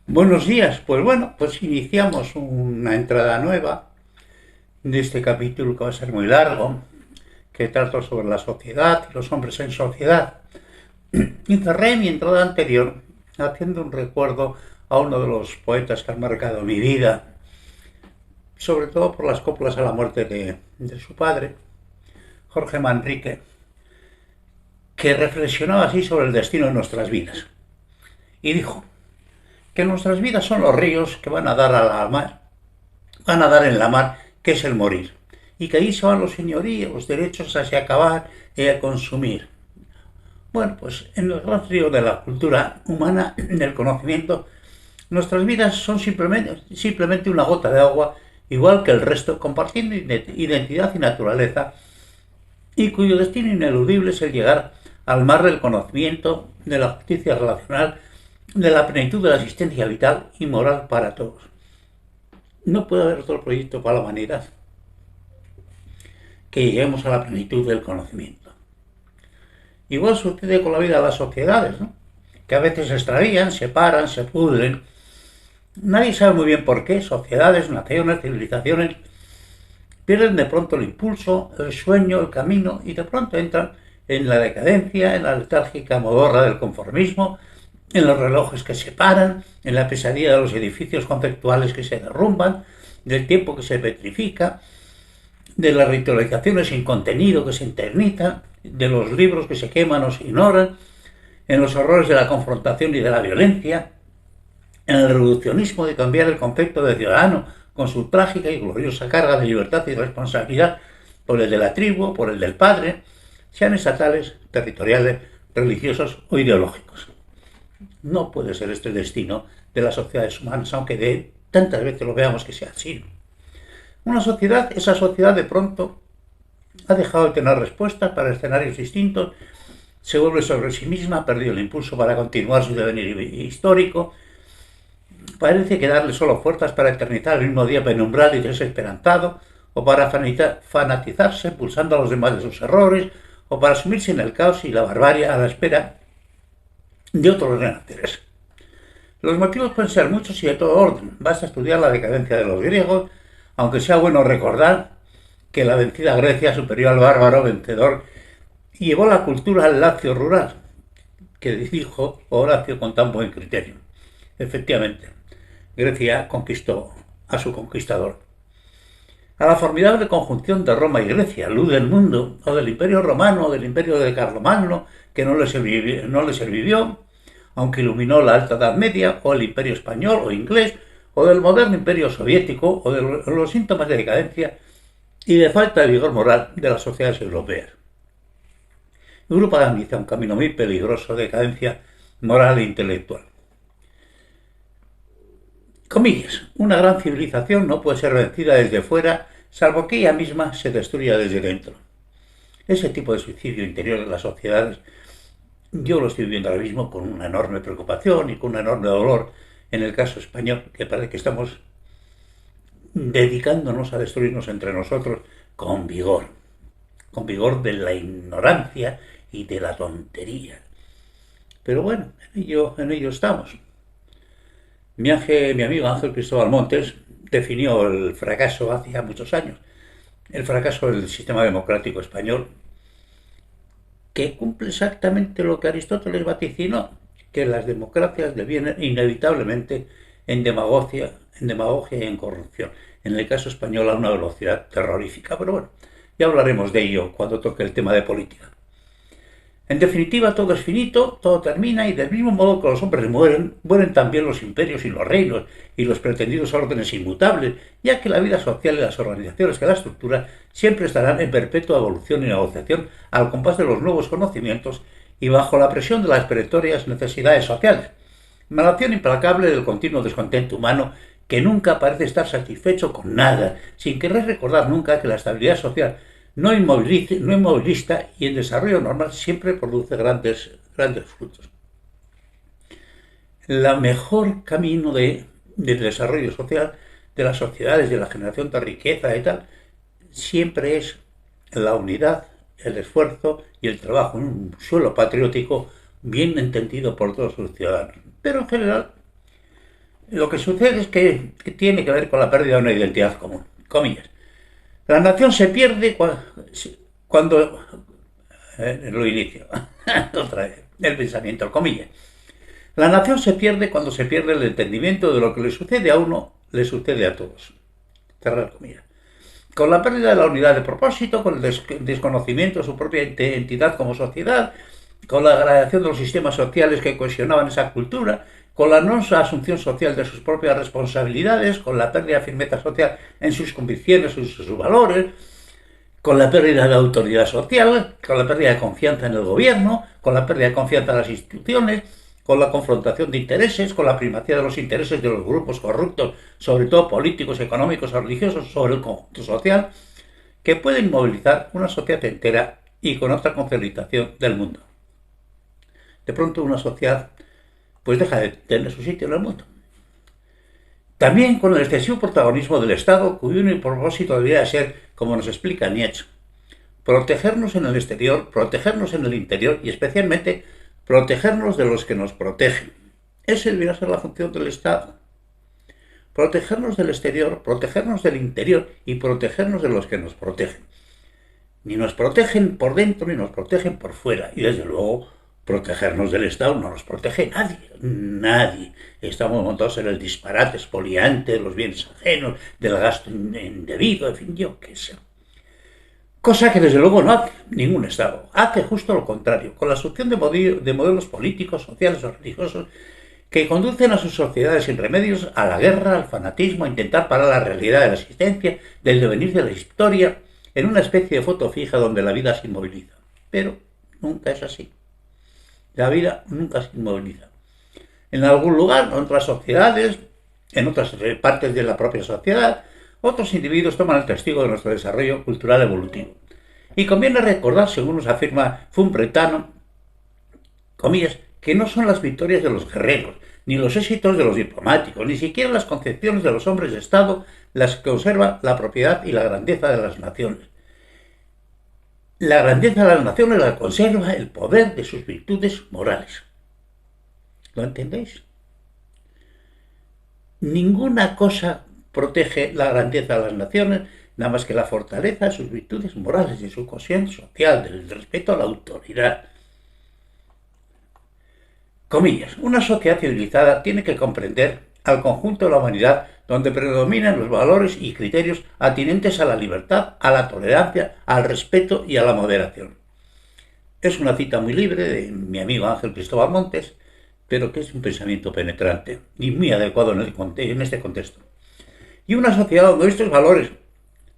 Buenos días, pues bueno, pues iniciamos una entrada nueva de este capítulo que va a ser muy largo, que trata sobre la sociedad y los hombres en sociedad. Y cerré mi entrada anterior haciendo un recuerdo a uno de los poetas que han marcado mi vida, sobre todo por las coplas a la muerte de su padre, Jorge Manrique, que reflexionaba así sobre el destino de nuestras vidas. Y dijo que nuestras vidas son los ríos que van a dar a la mar, van a dar en la mar, que es el morir. Y que ahí se van los señoríos, los derechos a acabar y a consumir. Bueno, pues en el gran río de la cultura humana, del conocimiento, nuestras vidas son simplemente una gota de agua, igual que el resto, compartiendo identidad y naturaleza, y cuyo destino ineludible es el llegar al mar del conocimiento, de la justicia relacional, de la plenitud de la existencia vital y moral para todos. No puede haber otro proyecto para la humanidad que lleguemos a la plenitud del conocimiento. Igual sucede con la vida de las sociedades, ¿no? Que a veces se extravían, se paran, se pudren. Nadie sabe muy bien por qué sociedades, naciones, civilizaciones pierden de pronto el impulso, el sueño, el camino y de pronto entran en la decadencia, en la letárgica modorra del conformismo, en los relojes que se paran, en la pesadilla de los edificios conceptuales que se derrumban, del tiempo que se petrifica, de las ritualizaciones sin contenido que se eternizan, de los libros que se queman o se ignoran, en los horrores de la confrontación y de la violencia, en el reduccionismo de cambiar el concepto de ciudadano con su trágica y gloriosa carga de libertad y responsabilidad por el de la tribu, por el del padre, sean estatales, territoriales, religiosos o ideológicos. No puede ser este el destino de las sociedades humanas, aunque de tantas veces lo veamos que sea así. Una sociedad, esa sociedad de pronto ha dejado de tener respuestas para escenarios distintos, se vuelve sobre sí misma, ha perdido el impulso para continuar su devenir histórico, parece que darle solo fuerzas para eternizar el mismo día penumbral y desesperanzado, o para fanatizarse pulsando a los demás de sus errores, o para sumirse en el caos y la barbarie a la espera de otros renaceres. Los motivos pueden ser muchos y de todo orden. Basta estudiar la decadencia de los griegos, aunque sea bueno recordar que la vencida Grecia superior al bárbaro vencedor llevó la cultura al lacio rural, que dijo Horacio con tan buen criterio. Efectivamente, Grecia conquistó a su conquistador. A la formidable conjunción de Roma y Grecia, luz del mundo, o del Imperio Romano o del Imperio de Carlomagno, que no le sobrevivió, aunque iluminó la Alta Edad Media, o el Imperio Español o inglés, o del moderno Imperio Soviético, o de los síntomas de decadencia y de falta de vigor moral de las sociedades europeas. Europa inicia un camino muy peligroso de decadencia moral e intelectual. Comillas, una gran civilización no puede ser vencida desde fuera, salvo que ella misma se destruya desde dentro. Ese tipo de suicidio interior de las sociedades yo lo estoy viviendo ahora mismo con una enorme preocupación y con un enorme dolor en el caso español, que parece que estamos dedicándonos a destruirnos entre nosotros con vigor de la ignorancia y de la tontería. Pero bueno, en ello estamos. Mi amigo Ángel Cristóbal Montes definió el fracaso hace ya muchos años, el fracaso del sistema democrático español, que cumple exactamente lo que Aristóteles vaticinó, que las democracias devienen inevitablemente en demagogia y en corrupción. En el caso español a una velocidad terrorífica, pero bueno, ya hablaremos de ello cuando toque el tema de política. En definitiva, todo es finito, todo termina y del mismo modo que los hombres mueren, mueren también los imperios y los reinos y los pretendidos órdenes inmutables, ya que la vida social y las organizaciones que la estructuran siempre estarán en perpetua evolución y negociación al compás de los nuevos conocimientos y bajo la presión de las perentorias necesidades sociales. Emanación implacable del continuo descontento humano que nunca parece estar satisfecho con nada, sin querer recordar nunca que la estabilidad social no inmovilista y en desarrollo normal siempre produce grandes frutos. El mejor camino del desarrollo social de las sociedades, de la generación de riqueza y tal, siempre es la unidad, el esfuerzo y el trabajo en un suelo patriótico bien entendido por todos los ciudadanos. Pero en general lo que sucede es que tiene que ver con la pérdida de una identidad común, comillas. La nación se pierde cuando lo inicio, otra vez, el pensamiento, comillas. La nación se pierde cuando se pierde el entendimiento de lo que le sucede a uno, le sucede a todos. Cerrar comillas. Con la pérdida de la unidad de propósito, con el desconocimiento de su propia entidad como sociedad, con la degradación de los sistemas sociales que cohesionaban esa cultura, con la no asunción social de sus propias responsabilidades, con la pérdida de firmeza social en sus convicciones y sus valores, con la pérdida de autoridad social, con la pérdida de confianza en el gobierno, con la pérdida de confianza en las instituciones, con la confrontación de intereses, con la primacía de los intereses de los grupos corruptos, sobre todo políticos, económicos o religiosos, sobre el conjunto social, que pueden movilizar una sociedad entera y con otra concentración del mundo. De pronto una sociedad pues deja de tener su sitio en el mundo. También con el excesivo protagonismo del Estado, cuyo único propósito debería ser, como nos explica Nietzsche, protegernos en el exterior, protegernos en el interior y especialmente protegernos de los que nos protegen. Esa debería ser la función del Estado. Protegernos del exterior, protegernos del interior y protegernos de los que nos protegen. Ni nos protegen por dentro ni nos protegen por fuera. Y desde luego, protegernos del Estado no nos protege nadie. Nadie. Estamos montados en el disparate expoliante de los bienes ajenos, del gasto indebido, en fin, yo qué sé. Cosa que desde luego no hace ningún Estado. Hace justo lo contrario, con la asunción de modelos políticos, sociales o religiosos que conducen a sus sociedades sin remedios a la guerra, al fanatismo, a intentar parar la realidad de la existencia, del devenir de la historia, en una especie de foto fija donde la vida se inmoviliza. Pero nunca es así. La vida nunca se inmoviliza. En algún lugar, en otras sociedades, en otras partes de la propia sociedad, otros individuos toman el testigo de nuestro desarrollo cultural evolutivo. Y conviene recordar, según nos afirma Fumbretano, comillas, que no son las victorias de los guerreros, ni los éxitos de los diplomáticos, ni siquiera las concepciones de los hombres de Estado las que conserva la propiedad y la grandeza de las naciones. La grandeza de las naciones la conserva el poder de sus virtudes morales. ¿Lo entendéis? Ninguna cosa protege la grandeza de las naciones, nada más que la fortaleza de sus virtudes morales, de su cohesión social, del respeto a la autoridad. Comillas, una sociedad civilizada tiene que comprender al conjunto de la humanidad donde predominan los valores y criterios atinentes a la libertad, a la tolerancia, al respeto y a la moderación. Es una cita muy libre de mi amigo Ángel Cristóbal Montes, pero que es un pensamiento penetrante y muy adecuado en este contexto. Y una sociedad donde estos valores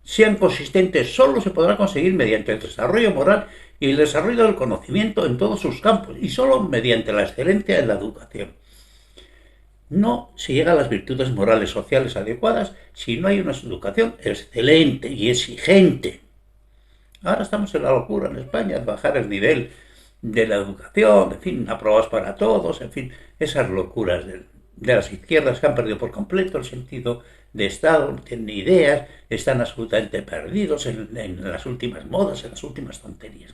sean consistentes solo se podrá conseguir mediante el desarrollo moral y el desarrollo del conocimiento en todos sus campos, y solo mediante la excelencia en la educación. No se llega a las virtudes morales sociales adecuadas si no hay una educación excelente y exigente. Ahora estamos en la locura en España de bajar el nivel de la educación, en fin, aprobados para todos, en fin, esas locuras de las izquierdas que han perdido por completo el sentido de Estado, no tienen ideas, están absolutamente perdidos en las últimas modas, en las últimas tonterías.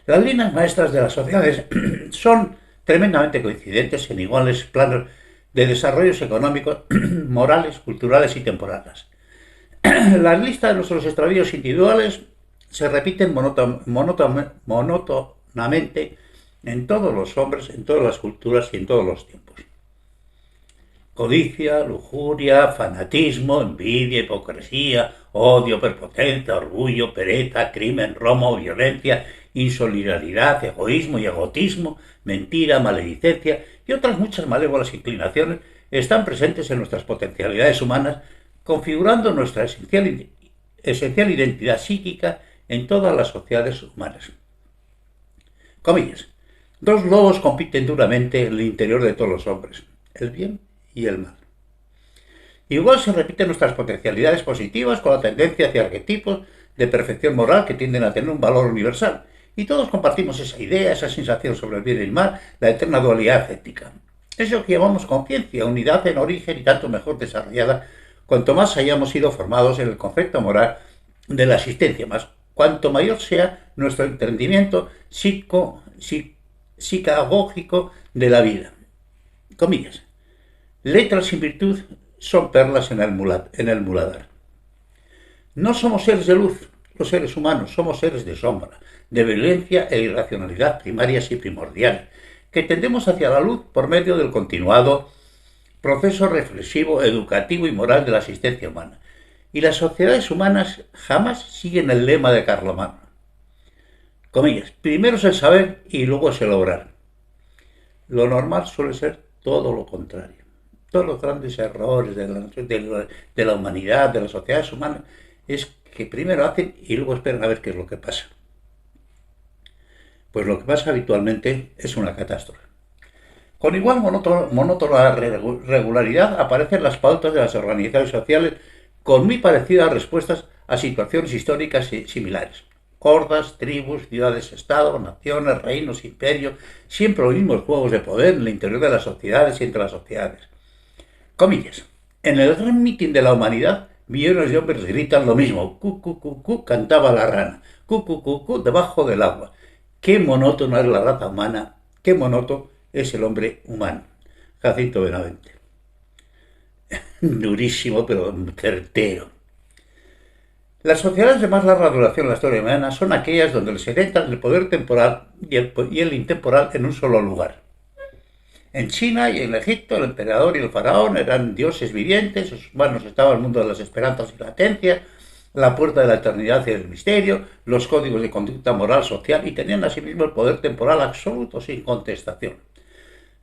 Las líneas maestras de las sociedades son tremendamente coincidentes en iguales planos de desarrollos económicos, morales, culturales y temporales. Las listas de nuestros extravíos individuales se repiten monótonamente en todos los hombres, en todas las culturas y en todos los tiempos. Codicia, lujuria, fanatismo, envidia, hipocresía, odio, prepotencia, orgullo, pereza, crimen, robo, violencia, insolidaridad, egoísmo y egotismo, mentira, maledicencia y otras muchas malévolas inclinaciones están presentes en nuestras potencialidades humanas, configurando nuestra esencial identidad psíquica en todas las sociedades humanas. Comillas. Dos lobos compiten duramente en el interior de todos los hombres, el bien y el mal. Igual se repiten nuestras potencialidades positivas con la tendencia hacia arquetipos de perfección moral que tienden a tener un valor universal, y todos compartimos esa idea, esa sensación sobre el bien y el mal, la eterna dualidad ética. Eso que llamamos conciencia, unidad en origen y tanto mejor desarrollada, cuanto más hayamos sido formados en el concepto moral de la existencia, más cuanto mayor sea nuestro entendimiento psicagógico de la vida. Comillas. Letras sin virtud son perlas en el muladar. No somos seres de luz, los seres humanos, somos seres de sombra, de violencia e irracionalidad primarias y primordiales, que tendemos hacia la luz por medio del continuado proceso reflexivo, educativo y moral de la existencia humana. Y las sociedades humanas jamás siguen el lema de Carlomagno. Comillas, primero es el saber y luego es el obrar. Lo normal suele ser todo lo contrario. Todos los grandes errores de la humanidad, de las sociedades humanas, es que primero hacen y luego esperan a ver qué es lo que pasa. Pues lo que pasa habitualmente es una catástrofe. Con igual monótona regularidad aparecen las pautas de las organizaciones sociales con muy parecidas respuestas a situaciones históricas similares. Hordas, tribus, ciudades-estado, naciones, reinos, imperios, siempre los mismos juegos de poder en el interior de las sociedades y entre las sociedades. Comillas. En el gran mitin de la humanidad, millones de hombres gritan lo mismo. Cu, cu, cu, cu, cantaba la rana. Cu, cu, cu, cu, debajo del agua. Qué monótona es la raza humana, qué monótono es el hombre humano. Jacinto Benavente. Durísimo, pero certero. Las sociedades de más larga duración en la historia humana son aquellas donde se centra el poder temporal y el intemporal en un solo lugar. En China y en Egipto, el emperador y el faraón eran dioses vivientes, en sus manos estaba el mundo de las esperanzas y latencias, la puerta de la eternidad y el misterio, los códigos de conducta moral social y tenían asimismo el poder temporal absoluto sin contestación.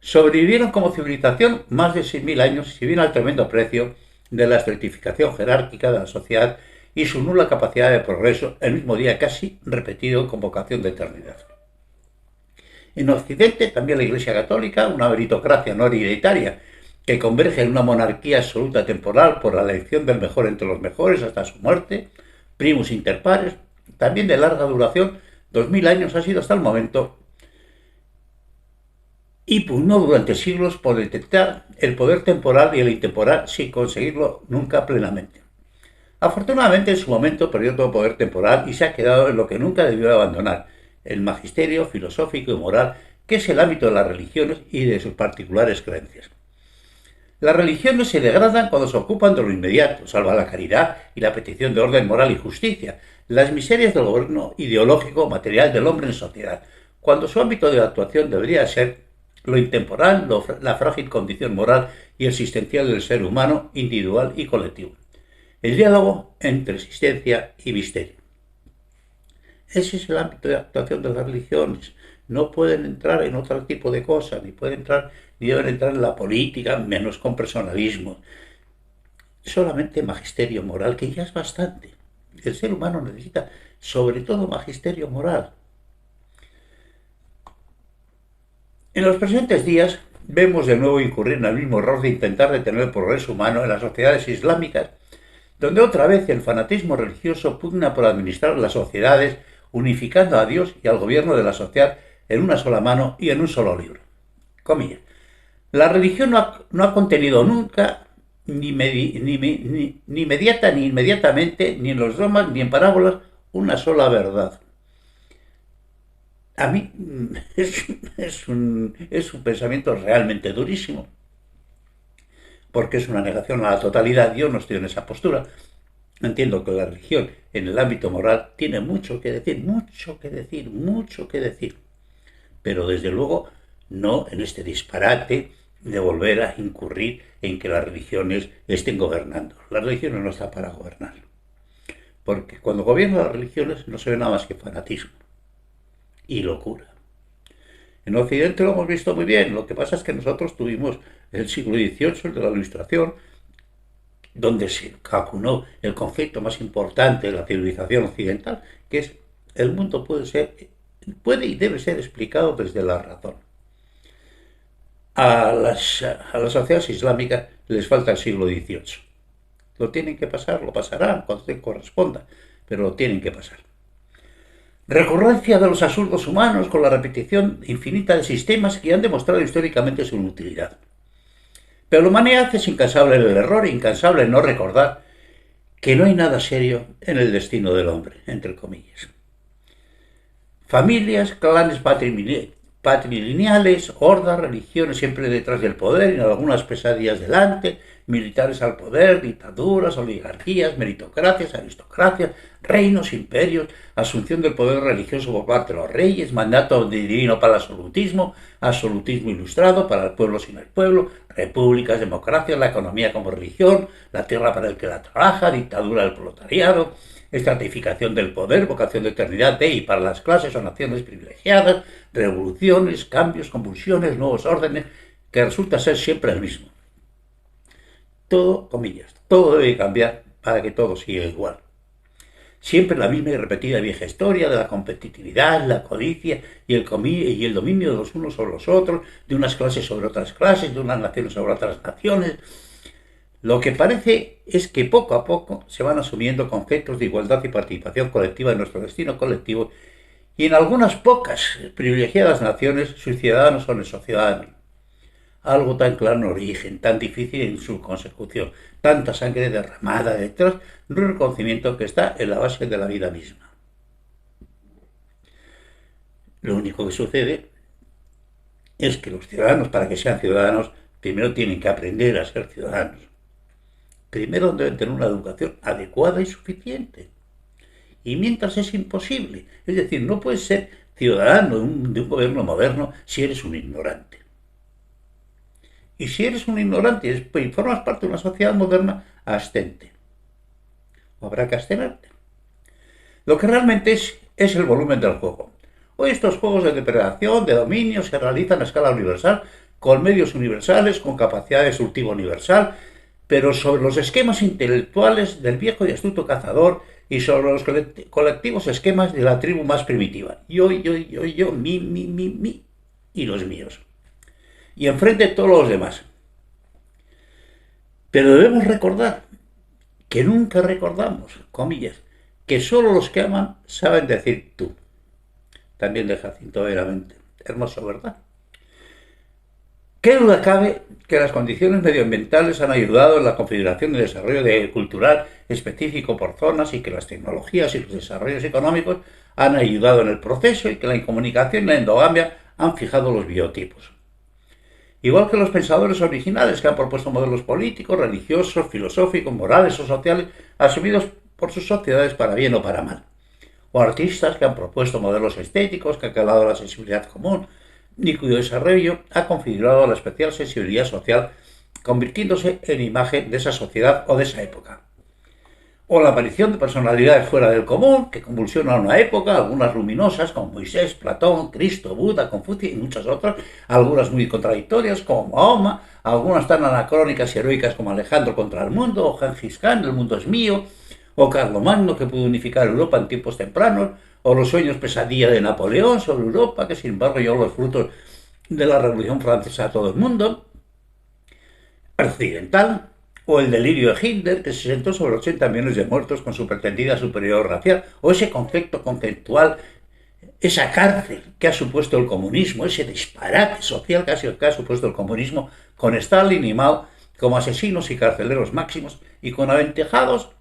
Sobrevivieron como civilización más de 6.000 años, si bien al tremendo precio de la estratificación jerárquica de la sociedad y su nula capacidad de progreso, el mismo día casi repetido con vocación de eternidad. En Occidente, también la Iglesia Católica, una meritocracia no hereditaria, que converge en una monarquía absoluta temporal por la elección del mejor entre los mejores hasta su muerte, primus inter pares, también de larga duración, 2000 años ha sido hasta el momento, y pugnó durante siglos por detectar el poder temporal y el intemporal sin conseguirlo nunca plenamente. Afortunadamente en su momento perdió todo poder temporal y se ha quedado en lo que nunca debió abandonar, el magisterio filosófico y moral, que es el ámbito de las religiones y de sus particulares creencias. Las religiones se degradan cuando se ocupan de lo inmediato, salva la caridad y la petición de orden moral y justicia, las miserias del gobierno ideológico material del hombre en sociedad, cuando su ámbito de actuación debería ser lo intemporal, la frágil condición moral y existencial del ser humano, individual y colectivo. El diálogo entre existencia y misterio. Ese es el ámbito de actuación de las religiones. No pueden entrar en otro tipo de cosas, ni deben entrar en la política, menos con personalismo. Solamente magisterio moral, que ya es bastante. El ser humano necesita sobre todo magisterio moral. En los presentes días vemos de nuevo incurrir en el mismo error de intentar detener el progreso humano en las sociedades islámicas, donde otra vez el fanatismo religioso pugna por administrar las sociedades, unificando a Dios y al gobierno de la sociedad en una sola mano y en un solo libro. Comillas. La religión no ha contenido nunca, ni mediata ni inmediatamente, ni en los dogmas ni en parábolas, una sola verdad. A mí es un pensamiento realmente durísimo, porque es una negación a la totalidad. Yo no estoy en esa postura. Entiendo que la religión en el ámbito moral tiene mucho que decir, pero desde luego no en este disparate de volver a incurrir en que las religiones estén gobernando. Las religiones no están para gobernar, porque cuando gobiernan las religiones no se ve nada más que fanatismo y locura. En Occidente lo hemos visto muy bien. Lo que pasa es que nosotros tuvimos el siglo XVIII, el de la Ilustración, donde se acunó el concepto más importante de la civilización occidental, que es el mundo puede y debe ser explicado desde la razón. A las sociedades islámicas les falta el siglo XVIII. Lo tienen que pasar, lo pasarán cuando se corresponda, pero lo tienen que pasar. Recurrencia de los absurdos humanos con la repetición infinita de sistemas que han demostrado históricamente su inutilidad. Pero la humanidad es incansable en el error e incansable en no recordar que no hay nada serio en el destino del hombre, entre comillas. Familias, clanes patrilineales, hordas, religiones siempre detrás del poder y en algunas pesadillas delante, militares al poder, dictaduras, oligarquías, meritocracias, aristocracias, reinos, imperios, asunción del poder religioso por parte de los reyes, mandato divino para el absolutismo ilustrado para el pueblo sin el pueblo, repúblicas, democracias, la economía como religión, la tierra para el que la trabaja, dictadura del proletariado, estratificación del poder, vocación de eternidad de y para las clases o naciones privilegiadas, revoluciones, cambios, convulsiones, nuevos órdenes, que resulta ser siempre el mismo. Todo, comillas, todo debe cambiar para que todo siga igual. Siempre la misma y repetida vieja historia de la competitividad, la codicia y el dominio de los unos sobre los otros, de unas clases sobre otras clases, de unas naciones sobre otras naciones. Lo que parece es que poco a poco se van asumiendo conceptos de igualdad y participación colectiva en nuestro destino colectivo y en algunas pocas privilegiadas naciones sus ciudadanos son esos ciudadanos. Algo tan claro en origen, tan difícil en su consecución, tanta sangre derramada detrás de un reconocimiento que está en la base de la vida misma. Lo único que sucede es que los ciudadanos, para que sean ciudadanos, primero tienen que aprender a ser ciudadanos. Primero deben tener una educación adecuada y suficiente. Y mientras es imposible, es decir, no puedes ser ciudadano de un gobierno moderno si eres un ignorante. Y si eres un ignorante y formas parte de una sociedad moderna, abstente. O habrá que abstenerte. Lo que realmente es el volumen del juego. Hoy estos juegos de depredación, de dominio, se realizan a escala universal, con medios universales, con capacidad de surtido universal, pero sobre los esquemas intelectuales del viejo y astuto cazador y sobre los colectivos esquemas de la tribu más primitiva. Yo, mi y los míos. Y enfrente todos los demás. Pero debemos recordar que nunca recordamos, comillas, que solo los que aman saben decir tú. También de Jacinto Benavente. Hermoso, ¿verdad? ¿Qué duda cabe que las condiciones medioambientales han ayudado en la configuración y desarrollo cultural específico por zonas y que las tecnologías y los desarrollos económicos han ayudado en el proceso y que la incomunicación y la endogamia han fijado los biotipos? Igual que los pensadores originales que han propuesto modelos políticos, religiosos, filosóficos, morales o sociales asumidos por sus sociedades para bien o para mal. O artistas que han propuesto modelos estéticos que han calado la sensibilidad común y cuyo desarrollo ha configurado la especial sensibilidad social, convirtiéndose en imagen de esa sociedad o de esa época. O la aparición de personalidades fuera del común que convulsionan una época, algunas luminosas como Moisés, Platón, Cristo, Buda, Confucio y muchas otras, algunas muy contradictorias como Mahoma, algunas tan anacrónicas y heroicas como Alejandro contra el mundo, o Gengis Khan, el mundo es mío, o Carlomagno que pudo unificar Europa en tiempos tempranos, o los sueños pesadilla de Napoleón sobre Europa, que sin embargo llevó los frutos de la Revolución Francesa a todo el mundo occidental, o el delirio de Hitler, que se sentó sobre 80 millones de muertos con su pretendida superioridad racial, o ese conflicto conceptual, esa cárcel que ha supuesto el comunismo, ese disparate social que ha supuesto el comunismo, con Stalin y Mao como asesinos y carceleros máximos y con aventajados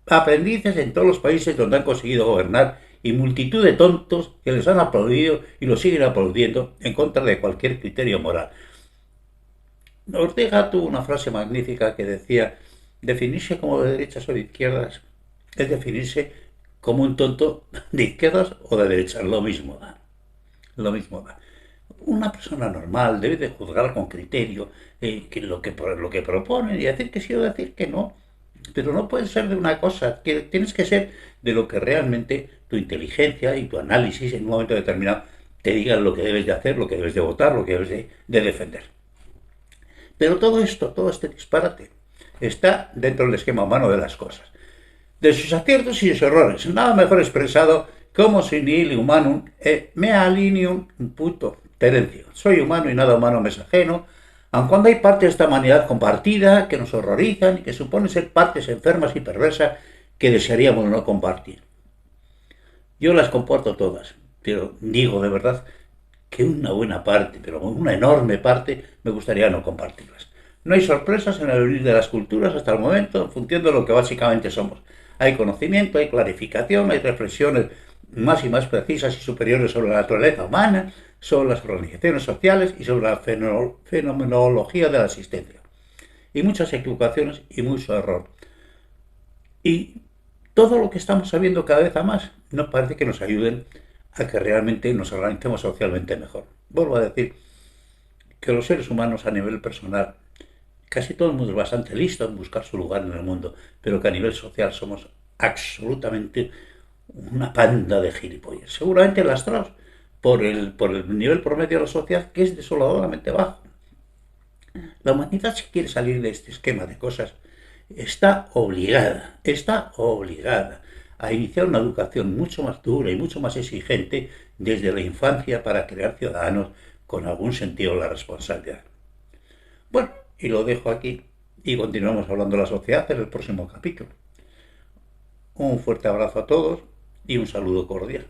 aprendices en todos los países donde han conseguido gobernar y multitud de tontos que les han aplaudido y lo siguen aplaudiendo en contra de cualquier criterio moral. Ortega tuvo una frase magnífica que decía: definirse como de derechas o de izquierdas es definirse como un tonto de izquierdas o de derechas, lo mismo da. Lo mismo da. Una persona normal debe de juzgar con criterio lo que propone y decir que sí o decir que no. Pero no puede ser de una cosa, que tienes que ser de lo que realmente tu inteligencia y tu análisis en un momento determinado te digan lo que debes de hacer, lo que debes de votar, lo que debes de defender. Pero todo esto, todo este disparate, está dentro del esquema humano de las cosas. De sus aciertos y sus errores, nada mejor expresado como si nihil humanum mea alienum puto Terencio. Soy humano y nada humano me es ajeno, aun cuando hay partes de esta humanidad compartida que nos horrorizan y que suponen ser partes enfermas y perversas que desearíamos no compartir. Yo las comporto todas, pero digo de verdad que una buena parte, pero una enorme parte, me gustaría no compartirlas. No hay sorpresas en el unir de las culturas hasta el momento en función de lo que básicamente somos. Hay conocimiento, hay clarificación, hay reflexiones más y más precisas y superiores sobre la naturaleza humana, sobre las organizaciones sociales y sobre la fenomenología de la existencia. Y muchas equivocaciones y mucho error. Y todo lo que estamos sabiendo cada vez más nos parece que nos ayuden a que realmente nos organicemos socialmente mejor. Vuelvo a decir que los seres humanos a nivel personal, casi todo el mundo es bastante listo en buscar su lugar en el mundo, pero que a nivel social somos absolutamente una panda de gilipollas. Seguramente lastrados por el nivel promedio de la sociedad, que es desoladoramente bajo. La humanidad, si quiere salir de este esquema de cosas, está obligada a iniciar una educación mucho más dura y mucho más exigente desde la infancia para crear ciudadanos con algún sentido de la responsabilidad. Bueno, y lo dejo aquí y continuamos hablando de la sociedad en el próximo capítulo. Un fuerte abrazo a todos y un saludo cordial.